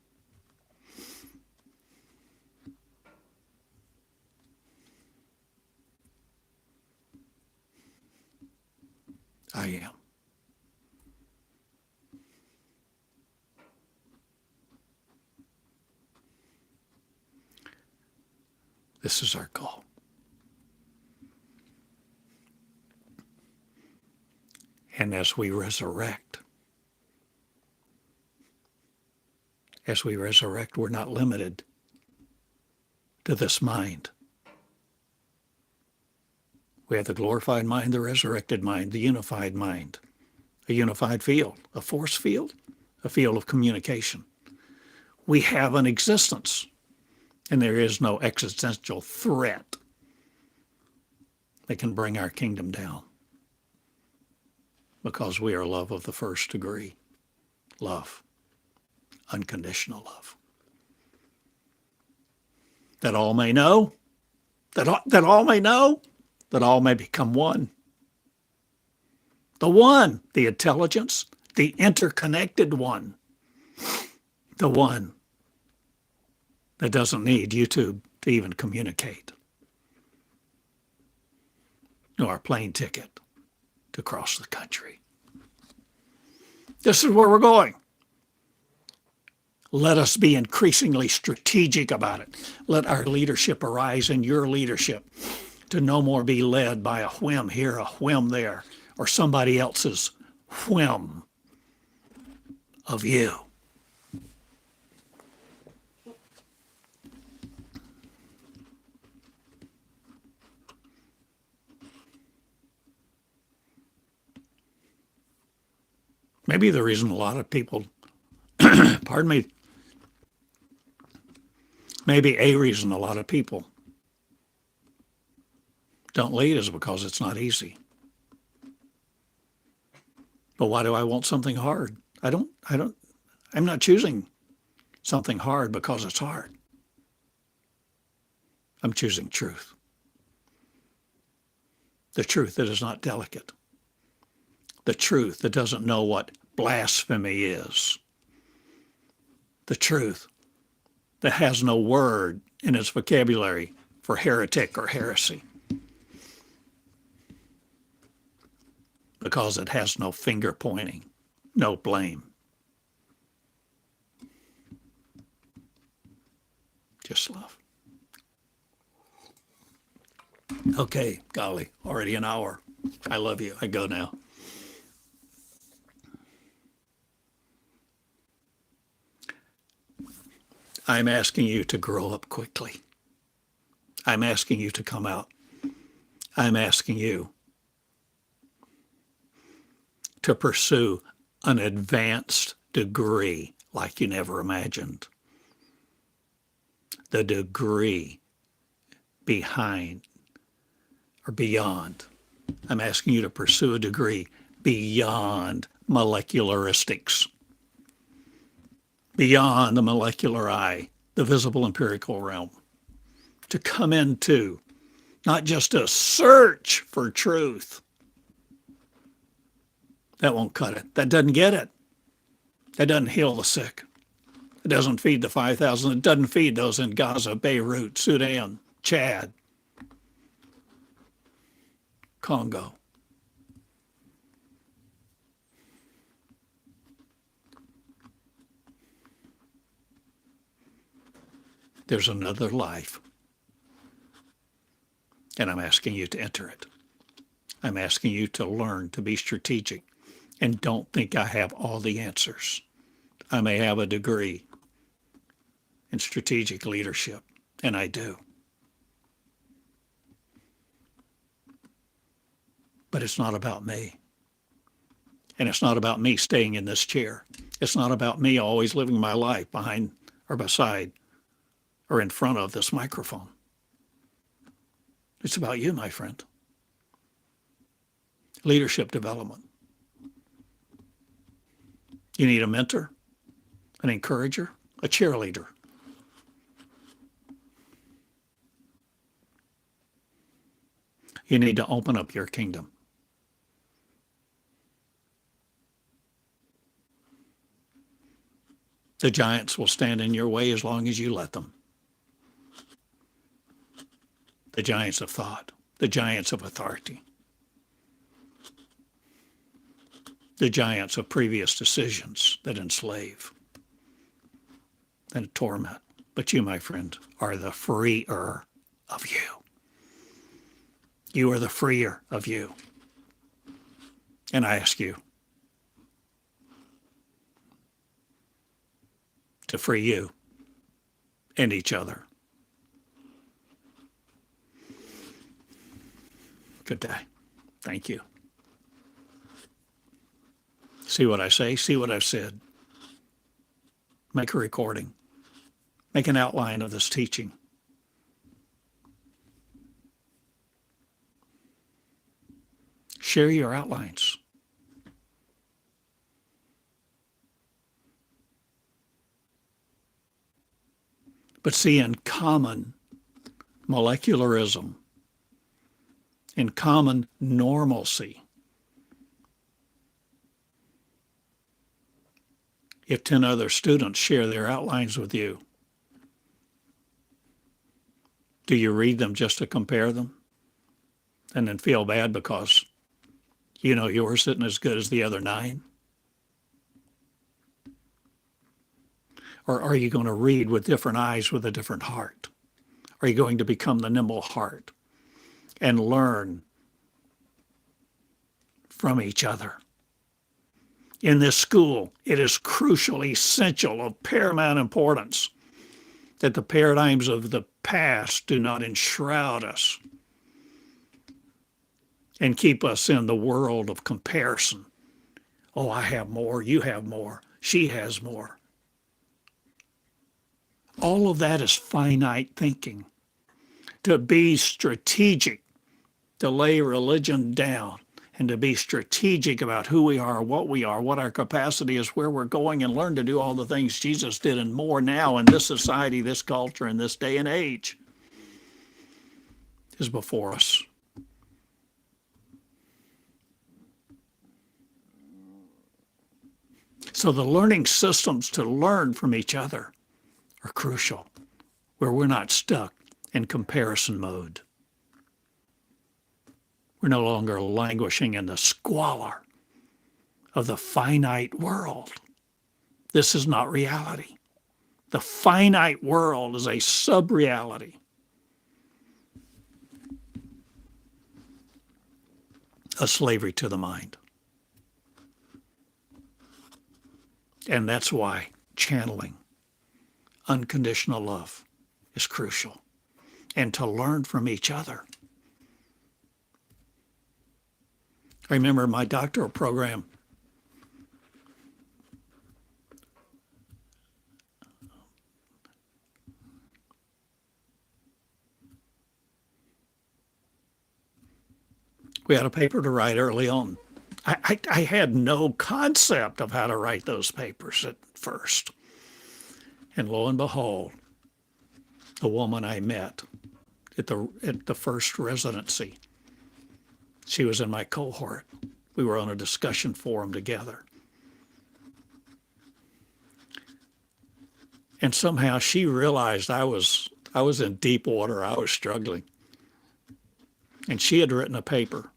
I am. This is our goal. And as we resurrect, we're not limited to this mind. We have the glorified mind, the resurrected mind, the unified mind, a unified field, a force field, a field of communication. We have an existence, and there is no existential threat that can bring our kingdom down, because we are love of the first degree. Love. Unconditional love. That all may know, that all may become one. The one, the intelligence, the interconnected one. The one that doesn't need YouTube to even communicate, nor a plane ticket to cross the country. This is where we're going. Let us be increasingly strategic about it. Let our leadership arise in your leadership to no more be led by a whim here, a whim there, or somebody else's whim of you. Maybe the reason a lot of people, pardon me, maybe a reason a lot of people don't lead is because it's not easy. But why do I want something hard? I'm not choosing something hard because it's hard. I'm choosing truth. The truth that is not delicate. The truth that doesn't know what blasphemy is. The truth that has no word in its vocabulary for heretic or heresy, because it has no finger pointing, no blame. Just love. Okay, golly, already an hour. I love you. I go now. I'm asking you to grow up quickly. I'm asking you to come out. I'm asking you to pursue an advanced degree like you never imagined. The degree behind or beyond. I'm asking you to pursue a degree beyond molecularistics, beyond the molecular eye, the visible empirical realm, to come into not just a search for truth. That won't cut it. That doesn't get it. That doesn't heal the sick. It doesn't feed the 5,000. It doesn't feed those in Gaza, Beirut, Sudan, Chad, Congo. There's another life, and I'm asking you to enter it. I'm asking you to learn to be strategic, and don't think I have all the answers. I may have a degree, in strategic leadership, and I do. But it's not about me. And it's not about me staying in this chair. It's not about me always living my life behind or beside or in front of this microphone. It's about you, my friend. Leadership development. You need a mentor, an encourager, a cheerleader. You need to open up your kingdom. The giants will stand in your way as long as you let them. The giants of thought, the giants of authority, the giants of previous decisions that enslave and torment. But you, my friend, are the freer of you. You are the freer of you. And I ask you to free you and each other. Good day. Thank you. See what I say? See what I've said? Make a recording. Make an outline of this teaching. Share your outlines. But see, in common molecularism, in common normalcy, if 10 other students share their outlines with you, do you read them just to compare them and then feel bad because you know yours isn't as good as the other 9? Or are you going to read with different eyes with a different heart? Are you going to become the nimble heart and learn from each other? In this school, it is crucial, essential, of paramount importance that the paradigms of the past do not enshroud us and keep us in the world of comparison. Oh, I have more, you have more, she has more. All of that is finite thinking. To be strategic, to lay religion down, and to be strategic about who we are, what our capacity is, where we're going, and learn to do all the things Jesus did and more now in this society, this culture, and this day and age is before us. So the learning systems to learn from each other are crucial, where we're not stuck in comparison mode. We're no longer languishing in the squalor of the finite world. This is not reality. The finite world is a sub-reality. A slavery to the mind. And that's why channeling unconditional love is crucial. And to learn from each other. I remember my doctoral program. We had a paper to write early on. I had no concept of how to write those papers at first. And lo and behold, the woman I met at the first residency, she was in my cohort. We were on a discussion forum together. And somehow she realized I was in deep water. I was struggling. And she had written a paper.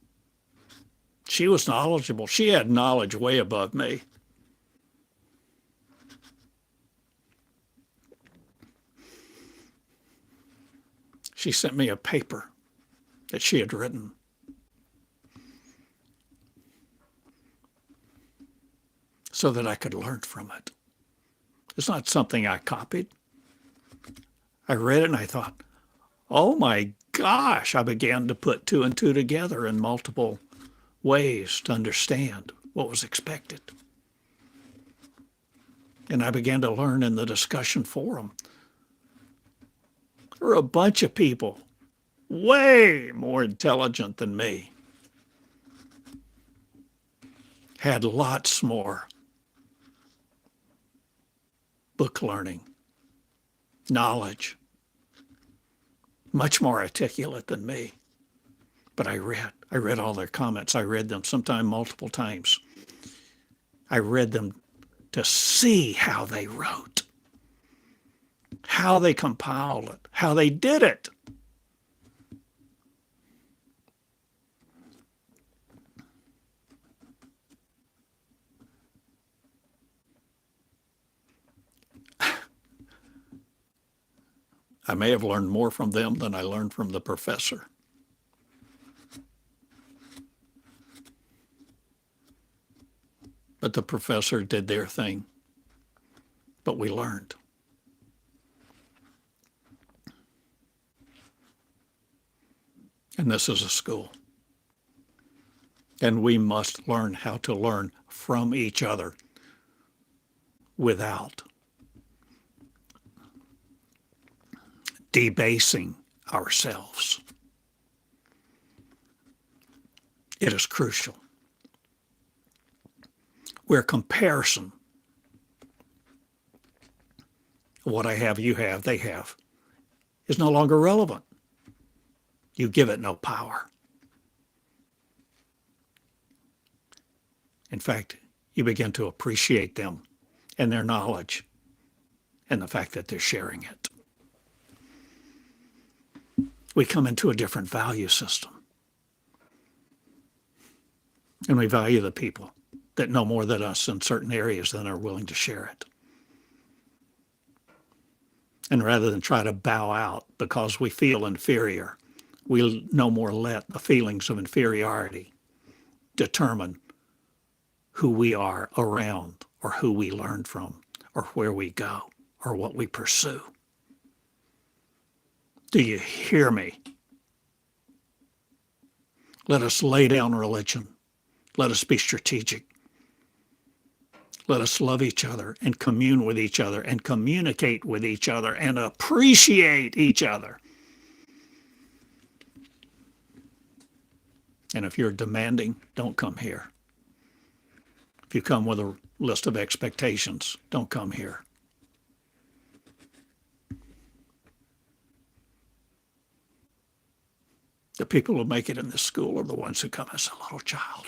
She was knowledgeable. She had knowledge way above me. She sent me a paper that she had written. So that I could learn from it. It's not something I copied. I read it and I thought, oh my gosh, I began to put two and two together in multiple ways to understand what was expected. And I began to learn in the discussion forum. There were a bunch of people way more intelligent than me, had lots more book learning, knowledge, much more articulate than me. But I read all their comments. I read them sometimes multiple times. I read them to see how they wrote, how they compiled it, how they did it. I may have learned more from them than I learned from the professor. But the professor did their thing. But we learned. And this is a school. And we must learn how to learn from each other without debasing ourselves. It is crucial. Where comparison, what I have, you have, they have, is no longer relevant. You give it no power. In fact, you begin to appreciate them and their knowledge and the fact that they're sharing it. We come into a different value system. And we value the people that know more than us in certain areas than are willing to share it. And rather than try to bow out because we feel inferior, we'll no more let the feelings of inferiority determine who we are around or who we learn from or where we go or what we pursue. Do you hear me? Let us lay down religion. Let us be strategic. Let us love each other and commune with each other and communicate with each other and appreciate each other. And if you're demanding, don't come here. If you come with a list of expectations, don't come here. The people who make it in this school are the ones who come as a little child.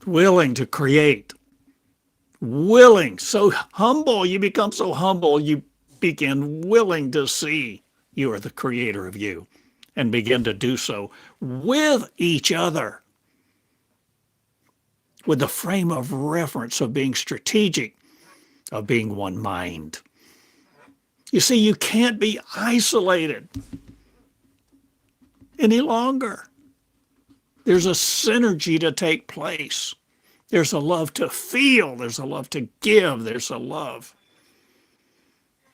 Willing to create. Willing, so humble, you become so humble, you begin willing to see you are the creator of you and begin to do so with each other, with the frame of reference of being strategic, of being one mind. You see, you can't be isolated any longer. There's a synergy to take place. There's a love to feel. There's a love to give. There's a love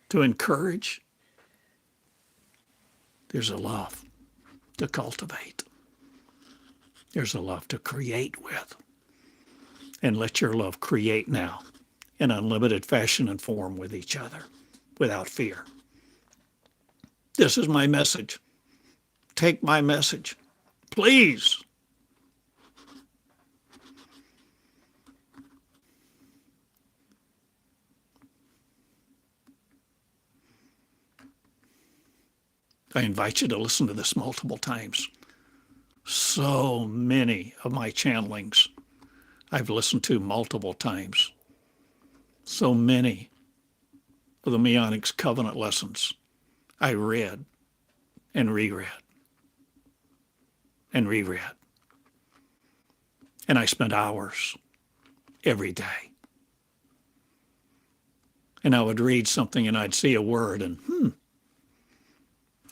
to encourage. There's a love to cultivate. There's a love to create with. And let your love create now in unlimited fashion and form with each other without fear. This is my message. Take my message. Please. I invite you to listen to this multiple times. So many of my channelings I've listened to multiple times. So many of the Meonics covenant lessons I read and reread and reread. And I spent hours every day. And I would read something and I'd see a word and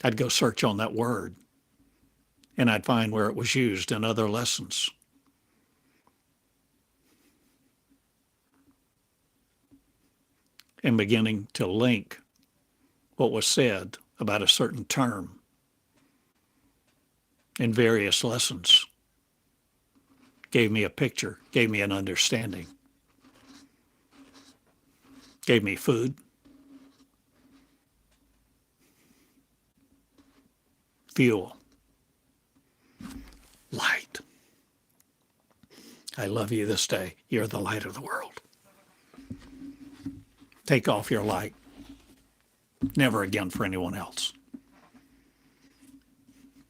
I'd go search on that word and I'd find where it was used in other lessons. And beginning to link what was said about a certain term in various lessons, gave me a picture, gave me an understanding, gave me food, fuel, light. I love you this day. You're the light of the world. Take off your light. Never again for anyone else.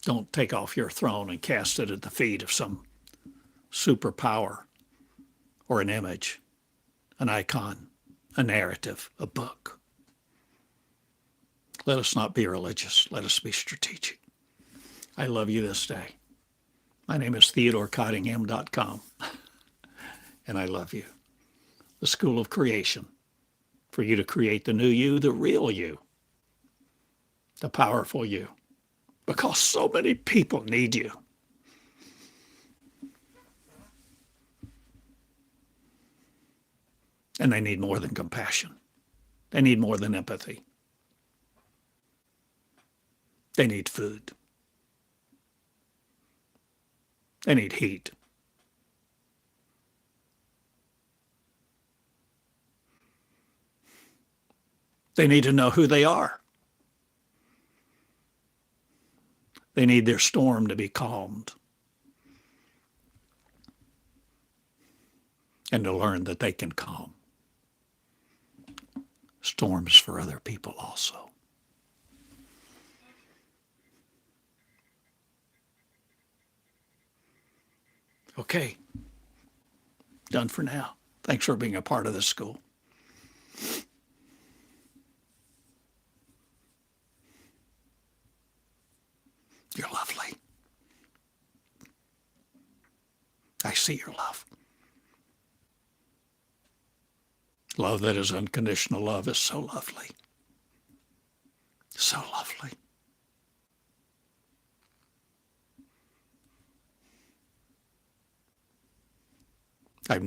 Don't take off your throne and cast it at the feet of some superpower or an image, an icon, a narrative, a book. Let us not be religious. Let us be strategic. I love you this day. My name is TheodoreCottingham.com, and I love you. The School of Creation, for you to create the new you, the real you, the powerful you, because so many people need you. And they need more than compassion. They need more than empathy. They need food. They need heat. They need to know who they are. They need their storm to be calmed and to learn that they can calm storms for other people also. Okay, done for now. Thanks for being a part of this school. You're lovely. I see your love. Love that is unconditional love is so lovely. So lovely. I've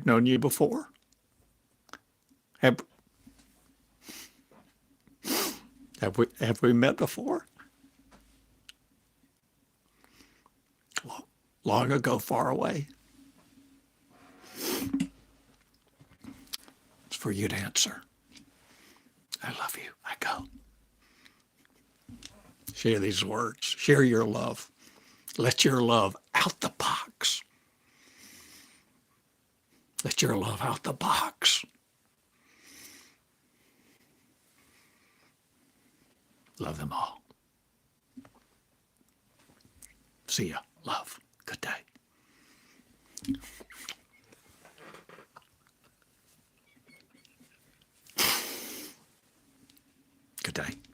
known you before. Have we met before? Long ago, far away. It's for you to answer. I love you. I go. Share these words. Share your love. Let your love out the box. Let your love out the box. Love them all. See ya. Love. Good day. Good day.